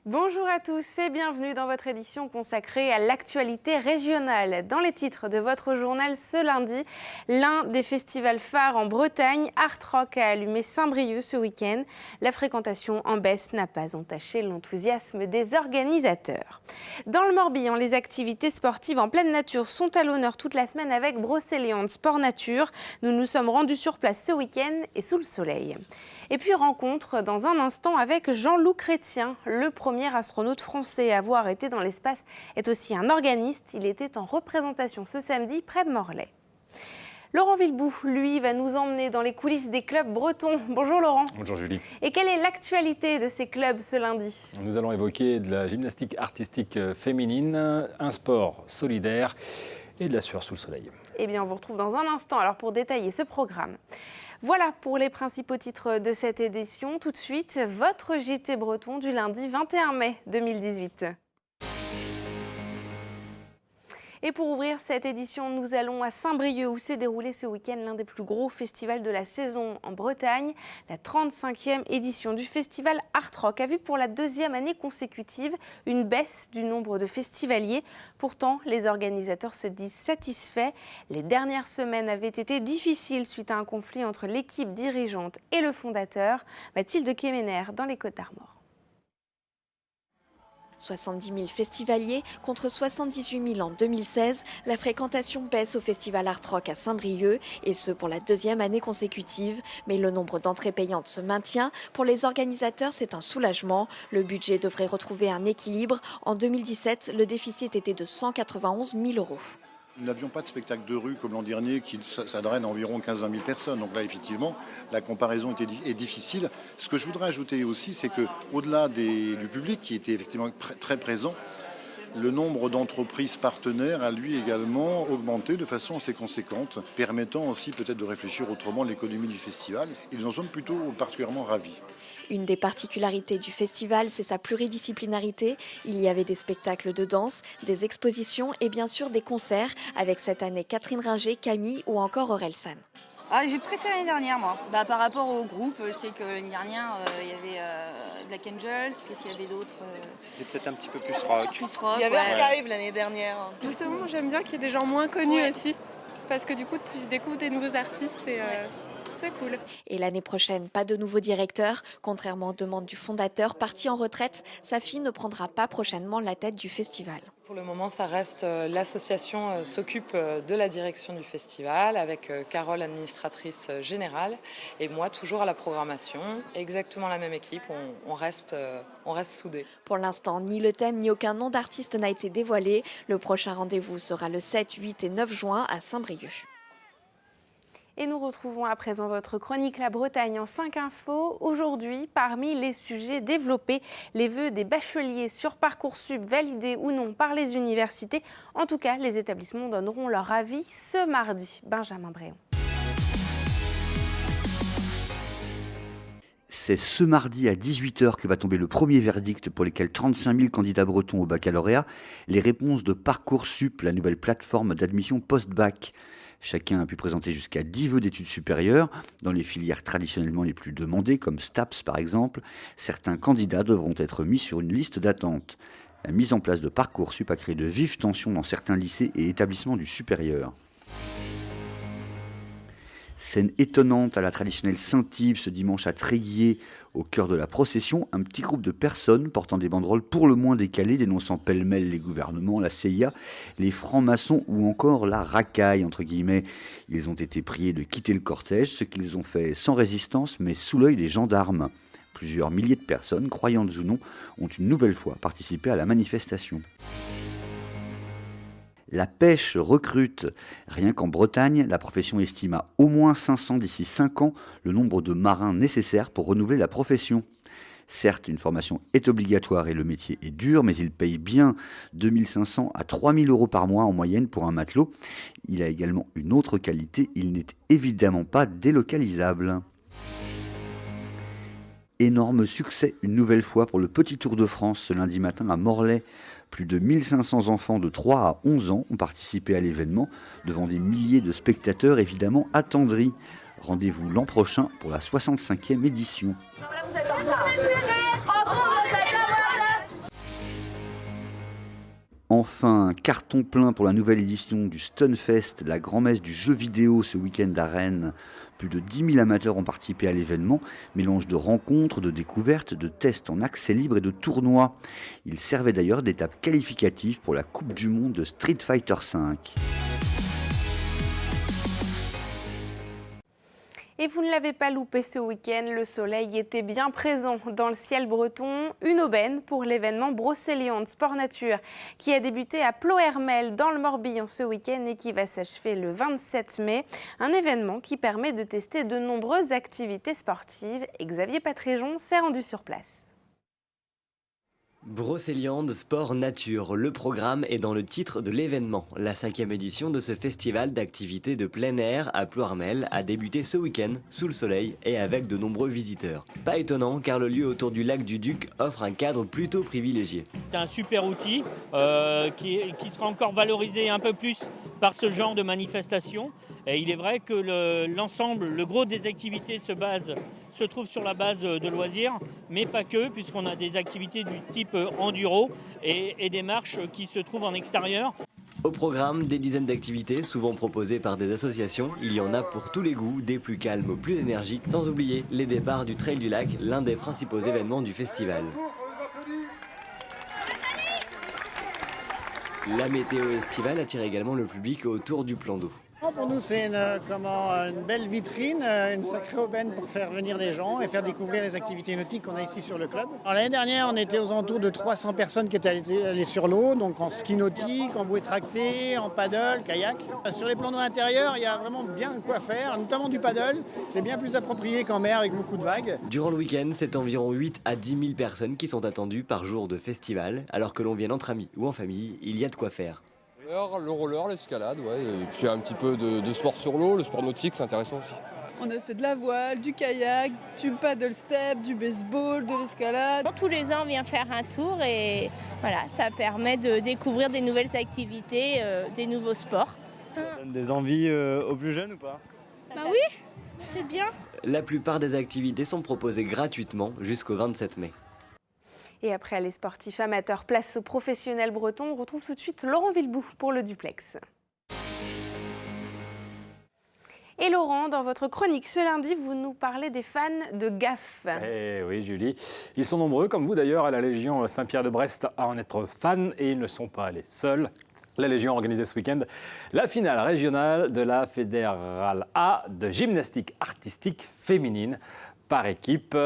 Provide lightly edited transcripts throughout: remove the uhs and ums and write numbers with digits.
Bonjour à tous et bienvenue dans votre édition consacrée à l'actualité régionale. Dans les titres de votre journal ce lundi, l'un des festivals phares en Bretagne, Art Rock, a allumé Saint-Brieuc ce week-end. La fréquentation en baisse n'a pas entaché l'enthousiasme des organisateurs. Dans le Morbihan, les activités sportives en pleine nature sont à l'honneur toute la semaine avec Brocéliande Sport Nature. Nous nous sommes rendus sur place ce week-end et sous le soleil. Et puis rencontre dans un instant avec Jean-Loup Chrétien, le premier astronaute français à avoir été dans l'espace, est aussi un organiste. Il était en représentation ce samedi près de Morlaix. Laurent Villebout, lui, va nous emmener dans les coulisses des clubs bretons. Bonjour Laurent. Bonjour Julie. Et quelle est l'actualité de ces clubs ce lundi ? Nous allons évoquer de la gymnastique artistique féminine, un sport solidaire et de la sueur sous le soleil. Eh bien, on vous retrouve dans un instant alors pour détailler ce programme. Voilà pour les principaux titres de cette édition. Tout de suite, votre JT breton du lundi 21 mai 2018. Et pour ouvrir cette édition, nous allons à Saint-Brieuc où s'est déroulé ce week-end l'un des plus gros festivals de la saison en Bretagne. La 35e édition du festival Art Rock a vu pour la deuxième année consécutive une baisse du nombre de festivaliers. Pourtant, les organisateurs se disent satisfaits. Les dernières semaines avaient été difficiles suite à un conflit entre l'équipe dirigeante et le fondateur. Mathilde Kemener dans les Côtes-d'Armor. 70 000 festivaliers contre 78 000 en 2016, la fréquentation baisse au festival Art Rock à Saint-Brieuc, et ce pour la deuxième année consécutive. Mais le nombre d'entrées payantes se maintient. Pour les organisateurs, c'est un soulagement. Le budget devrait retrouver un équilibre. En 2017, le déficit était de 191 000 €. Nous n'avions pas de spectacle de rue comme l'an dernier ça draine environ 15 000 personnes. Donc là, effectivement, la comparaison est difficile. Ce que je voudrais ajouter aussi, c'est qu'au-delà du public qui était effectivement très présent, le nombre d'entreprises partenaires a lui également augmenté de façon assez conséquente, permettant aussi peut-être de réfléchir autrement à l'économie du festival. Ils en sont plutôt particulièrement ravis. Une des particularités du festival, c'est sa pluridisciplinarité. Il y avait des spectacles de danse, des expositions et bien sûr des concerts, avec cette année Catherine Ringer, Camille ou encore Orelsan. J'ai préféré l'année dernière, moi. Par rapport au groupe, je sais que l'année dernière, il y avait Black Angels, qu'est-ce qu'il y avait d'autre C'était peut-être un petit peu plus rock. Il y avait Archive l'année dernière. Justement, j'aime bien qu'il y ait des gens moins connus aussi, parce que du coup, tu découvres des nouveaux artistes et c'est cool. Et l'année prochaine, pas de nouveau directeur. Contrairement aux demandes du fondateur, parti en retraite, sa fille ne prendra pas prochainement la tête du festival. Pour le moment, ça reste l'association s'occupe de la direction du festival avec Carole, administratrice générale, et moi toujours à la programmation. Exactement la même équipe, on reste soudés. Pour l'instant, ni le thème ni aucun nom d'artiste n'a été dévoilé. Le prochain rendez-vous sera le 7, 8 et 9 juin à Saint-Brieuc. Et nous retrouvons à présent votre chronique La Bretagne en 5 infos. Aujourd'hui, parmi les sujets développés, les vœux des bacheliers sur Parcoursup validés ou non par les universités. En tout cas, les établissements donneront leur avis ce mardi. Benjamin Bréon. C'est ce mardi à 18h que va tomber le premier verdict pour lesquels 35 000 candidats bretons au baccalauréat. Les réponses de Parcoursup, la nouvelle plateforme d'admission post-bac. Chacun a pu présenter jusqu'à 10 vœux d'études supérieures dans les filières traditionnellement les plus demandées, comme STAPS par exemple. Certains candidats devront être mis sur une liste d'attente. La mise en place de Parcoursup a créé de vives tensions dans certains lycées et établissements du supérieur. Scène étonnante à la traditionnelle Saint-Yves ce dimanche à Tréguier. Au cœur de la procession, un petit groupe de personnes portant des banderoles pour le moins décalées, dénonçant pêle-mêle les gouvernements, la CIA, les francs-maçons ou encore la racaille, entre guillemets. Ils ont été priés de quitter le cortège, ce qu'ils ont fait sans résistance, mais sous l'œil des gendarmes. Plusieurs milliers de personnes, croyantes ou non, ont une nouvelle fois participé à la manifestation. La pêche recrute. Rien qu'en Bretagne, la profession estime à au moins 500 d'ici 5 ans le nombre de marins nécessaires pour renouveler la profession. Certes, une formation est obligatoire et le métier est dur, mais il paye bien 2 500 à 3 000 € par mois en moyenne pour un matelot. Il a également une autre qualité, il n'est évidemment pas délocalisable. Énorme succès une nouvelle fois pour le Petit Tour de France ce lundi matin à Morlaix. Plus de 1500 enfants de 3 à 11 ans ont participé à l'événement, devant des milliers de spectateurs évidemment attendris. Rendez-vous l'an prochain pour la 65e édition. Enfin, carton plein pour la nouvelle édition du Stunfest, la grand-messe du jeu vidéo ce week-end à Rennes. Plus de 10 000 amateurs ont participé à l'événement, mélange de rencontres, de découvertes, de tests en accès libre et de tournois. Il servait d'ailleurs d'étape qualificative pour la Coupe du Monde de Street Fighter V. Et vous ne l'avez pas loupé ce week-end, le soleil était bien présent dans le ciel breton. Une aubaine pour l'événement Brocéliande Sport Nature qui a débuté à Ploërmel dans le Morbihan ce week-end et qui va s'achever le 27 mai. Un événement qui permet de tester de nombreuses activités sportives. Et Xavier Patréjon s'est rendu sur place. Brocéliande Sport Nature, le programme est dans le titre de l'événement. La 5e édition de ce festival d'activités de plein air à Ploërmel a débuté ce week-end, sous le soleil et avec de nombreux visiteurs. Pas étonnant car le lieu autour du lac du Duc offre un cadre plutôt privilégié. C'est un super outil qui sera encore valorisé un peu plus par ce genre de manifestation. Et il est vrai que l'ensemble, le gros des activités se trouve sur la base de loisirs, mais pas que, puisqu'on a des activités du type enduro et des marches qui se trouvent en extérieur. Au programme, des dizaines d'activités, souvent proposées par des associations. Il y en a pour tous les goûts, des plus calmes aux plus énergiques, sans oublier les départs du Trail du Lac, l'un des principaux événements du festival. La météo estivale attire également le public autour du plan d'eau. Pour nous, c'est une belle vitrine, une sacrée aubaine pour faire venir des gens et faire découvrir les activités nautiques qu'on a ici sur le club. L'année dernière, on était aux alentours de 300 personnes qui étaient allées sur l'eau, donc en ski nautique, en bouée tractée, en paddle, kayak. Sur les plans d'eau intérieurs, il y a vraiment bien quoi faire, notamment du paddle. C'est bien plus approprié qu'en mer avec beaucoup de vagues. Durant le week-end, c'est environ 8 à 10 000 personnes qui sont attendues par jour de festival. Alors que l'on vienne entre amis ou en famille, il y a de quoi faire. Le roller, l'escalade, ouais, et puis un petit peu de sport sur l'eau, le sport nautique, c'est intéressant aussi. On a fait de la voile, du kayak, du paddle step, du baseball, de l'escalade. Tous les ans, on vient faire un tour et voilà, ça permet de découvrir des nouvelles activités, des nouveaux sports. Ça donne des envies aux plus jeunes ou pas? Bah oui, c'est bien. La plupart des activités sont proposées gratuitement jusqu'au 27 mai. Et après les sportifs amateurs, place aux professionnels bretons. On retrouve tout de suite Laurent Villebout pour le duplex. Et Laurent, dans votre chronique ce lundi, vous nous parlez des fans de GAF. Eh oui, Julie. Ils sont nombreux, comme vous d'ailleurs, à la Légion Saint-Pierre-de-Brest à en être fans et ils ne sont pas allés seuls. La Légion a organisé ce week-end la finale régionale de la Fédérale A de gymnastique artistique féminine. Par équipe,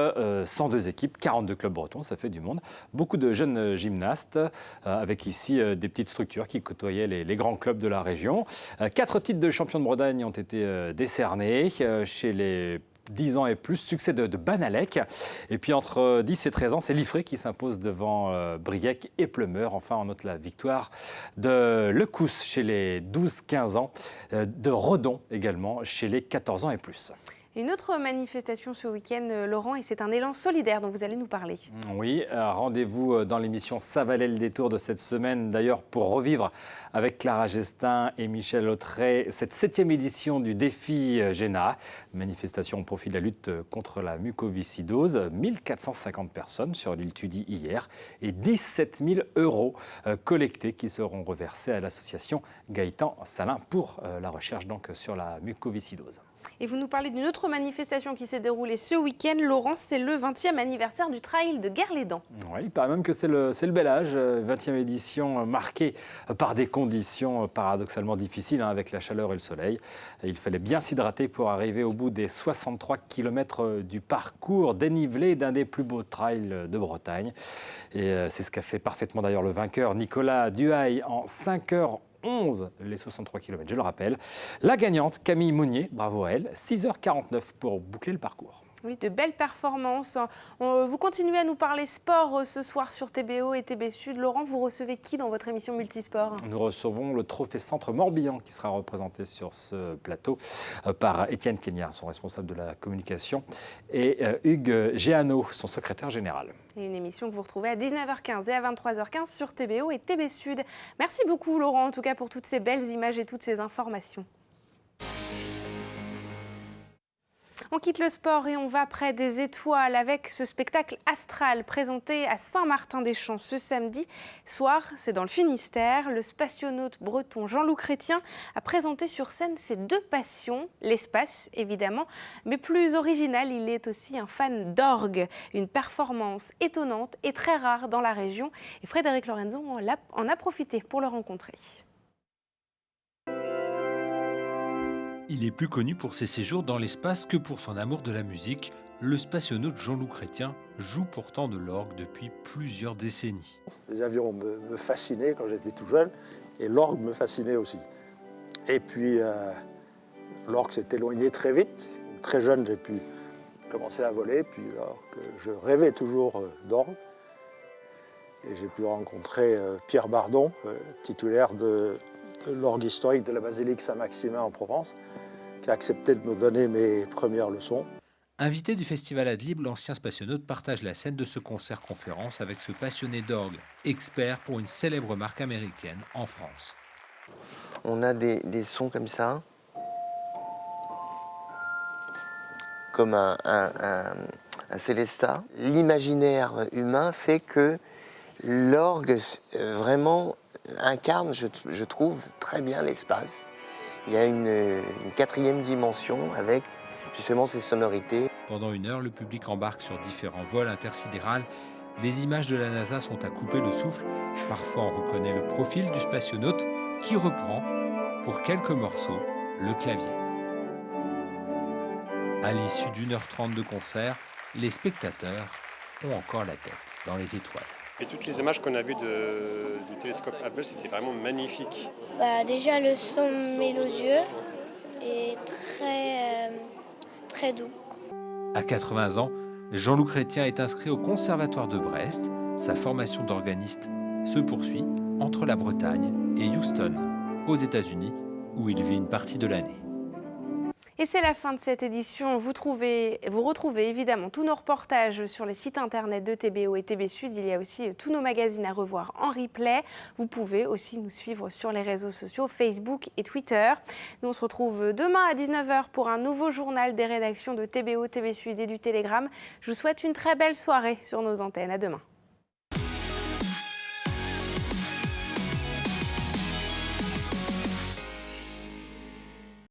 102 équipes, 42 clubs bretons, ça fait du monde. Beaucoup de jeunes gymnastes, avec ici des petites structures qui côtoyaient les grands clubs de la région. 4 titres de champion de Bretagne ont été décernés chez les 10 ans et plus, succès de Banalec. Et puis entre 10 et 13 ans, c'est Liffré qui s'impose devant Briec et Pleumeur. Enfin, on note la victoire de Lecousse chez les 12-15 ans, de Redon également chez les 14 ans et plus. Une autre manifestation ce week-end, Laurent, et c'est un élan solidaire dont vous allez nous parler. Oui, rendez-vous dans l'émission Ça valait le détour de cette semaine, d'ailleurs pour revivre avec Clara Gestin et Michel Autrey cette 7e édition du défi GENA, manifestation au profit de la lutte contre la mucoviscidose. 1450 personnes sur l'île Tudy hier et 17 000 € collectés qui seront reversés à l'association Gaëtan Salin pour la recherche donc sur la mucoviscidose. Et vous nous parlez d'une autre manifestation qui s'est déroulée ce week-end. Laurent, c'est le 20e anniversaire du trail de Guerlédan. Oui, il paraît même que c'est le bel âge. 20e édition marquée par des conditions paradoxalement difficiles avec la chaleur et le soleil. Il fallait bien s'hydrater pour arriver au bout des 63 km du parcours dénivelé d'un des plus beaux trails de Bretagne. Et c'est ce qu'a fait parfaitement d'ailleurs le vainqueur Nicolas Duhail en 5h11, les 63 km, je le rappelle. La gagnante, Camille Mounier, bravo à elle, 6h49 pour boucler le parcours. Oui, de belles performances. Vous continuez à nous parler sport ce soir sur TBO et TB Sud. Laurent, vous recevez qui dans votre émission Multisport ? Nous recevons le Trophée Centre Morbihan qui sera représenté sur ce plateau par Étienne Kenyard, son responsable de la communication, et Hugues Géano, son secrétaire général. Et une émission que vous retrouvez à 19h15 et à 23h15 sur TBO et TB Sud. Merci beaucoup Laurent, en tout cas pour toutes ces belles images et toutes ces informations. On quitte le sport et on va près des étoiles avec ce spectacle astral présenté à Saint-Martin-des-Champs ce samedi soir. C'est dans le Finistère. Le spationaute breton Jean-Loup Chrétien a présenté sur scène ses deux passions, l'espace évidemment, mais plus original, il est aussi un fan d'orgue. Une performance étonnante et très rare dans la région. Et Frédéric Lorenzo en a profité pour le rencontrer. Il est plus connu pour ses séjours dans l'espace que pour son amour de la musique. Le spationaute Jean-Loup Chrétien joue pourtant de l'orgue depuis plusieurs décennies. Les avions me fascinaient quand j'étais tout jeune et l'orgue me fascinait aussi. Et puis l'orgue s'est éloigné très vite. Très jeune, j'ai pu commencer à voler, puis je rêvais toujours d'orgue. Et j'ai pu rencontrer Pierre Bardon, titulaire de l'orgue historique de la basilique Saint-Maximin en Provence, qui a accepté de me donner mes premières leçons. Invité du festival Adlib, l'ancien spationaute partage la scène de ce concert-conférence avec ce passionné d'orgue, expert pour une célèbre marque américaine en France. On a des sons comme ça, comme un célestat. L'imaginaire humain fait que l'orgue vraiment incarne, je trouve, très bien l'espace. Il y a une quatrième dimension avec justement ces sonorités. Pendant une heure, le public embarque sur différents vols intersidérales. Des images de la NASA sont à couper le souffle. Parfois, on reconnaît le profil du spationaute qui reprend, pour quelques morceaux, le clavier. À l'issue d'1h30 de concert, les spectateurs ont encore la tête dans les étoiles. Et toutes les images qu'on a vues du télescope Hubble, c'était vraiment magnifique. Déjà le son mélodieux et très doux. À 80 ans, Jean-Loup Chrétien est inscrit au Conservatoire de Brest. Sa formation d'organiste se poursuit entre la Bretagne et Houston, aux États-Unis, où il vit une partie de l'année. Et c'est la fin de cette édition. Vous retrouvez évidemment tous nos reportages sur les sites internet de TBO et TB Sud. Il y a aussi tous nos magazines à revoir en replay. Vous pouvez aussi nous suivre sur les réseaux sociaux, Facebook et Twitter. Nous, on se retrouve demain à 19h pour un nouveau journal des rédactions de TBO, TB Sud et du Télégramme. Je vous souhaite une très belle soirée sur nos antennes. À demain.